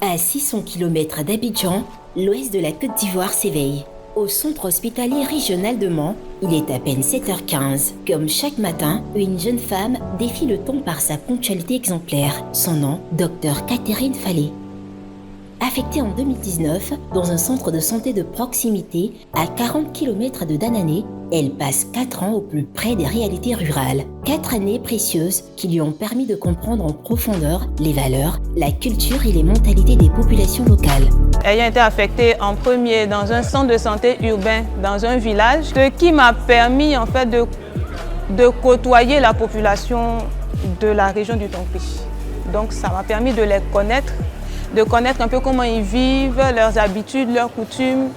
À 600 km d'Abidjan, l'ouest de la Côte d'Ivoire s'éveille. Au centre hospitalier régional de Mans, il est à peine 7h15. Comme chaque matin, une jeune femme défie le temps par sa ponctualité exemplaire. Son nom, Dr Catherine Fallet. Affectée en 2019 dans un centre de santé de proximité à 40 km de Danané, elle passe 4 ans au plus près des réalités rurales. 4 années précieuses qui lui ont permis de comprendre en profondeur les valeurs, la culture et les mentalités des populations locales. Ayant été affectée en premier dans un centre de santé urbain, dans un village, ce qui m'a permis en fait de côtoyer la population de la région du Tonki. Donc ça m'a permis de les connaître, de connaître un peu comment ils vivent, leurs habitudes, leurs coutumes.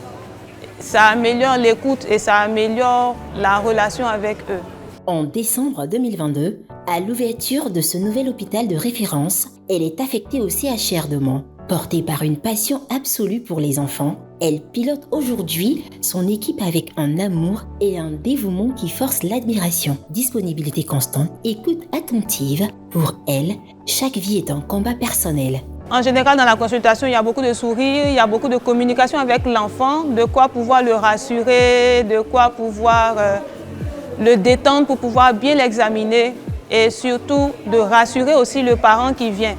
Ça améliore l'écoute et ça améliore la relation avec eux. En décembre 2022, à l'ouverture de ce nouvel hôpital de référence, elle est affectée au CHR de Mans. Portée par une passion absolue pour les enfants, elle pilote aujourd'hui son équipe avec un amour et un dévouement qui force l'admiration. Disponibilité constante, écoute attentive. Pour elle, chaque vie est un combat personnel. En général, dans la consultation, il y a beaucoup de sourires, il y a beaucoup de communication avec l'enfant, de quoi pouvoir le rassurer, de quoi pouvoir le détendre pour pouvoir bien l'examiner et surtout de rassurer aussi le parent qui vient.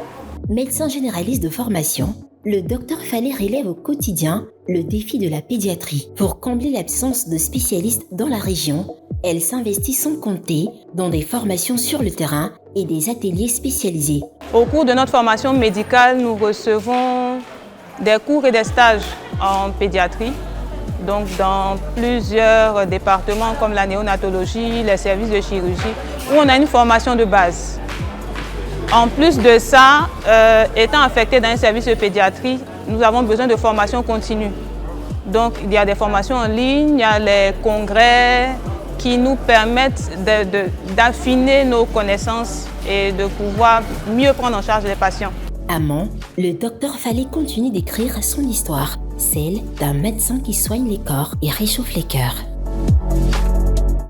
Médecin généraliste de formation, le Dr Fallet relève au quotidien le défi de la pédiatrie. Pour combler l'absence de spécialistes dans la région, elle s'investit sans compter dans des formations sur le terrain et des ateliers spécialisés. Au cours de notre formation médicale, nous recevons des cours et des stages en pédiatrie, donc dans plusieurs départements comme la néonatologie, les services de chirurgie, où on a une formation de base. En plus de ça, étant affecté dans un service de pédiatrie, nous avons besoin de formation continue. Donc il y a des formations en ligne, il y a les congrès qui nous permettent d'affiner nos connaissances et de pouvoir mieux prendre en charge les patients. À Mans, le Dr Fallet continue d'écrire son histoire, celle d'un médecin qui soigne les corps et réchauffe les cœurs.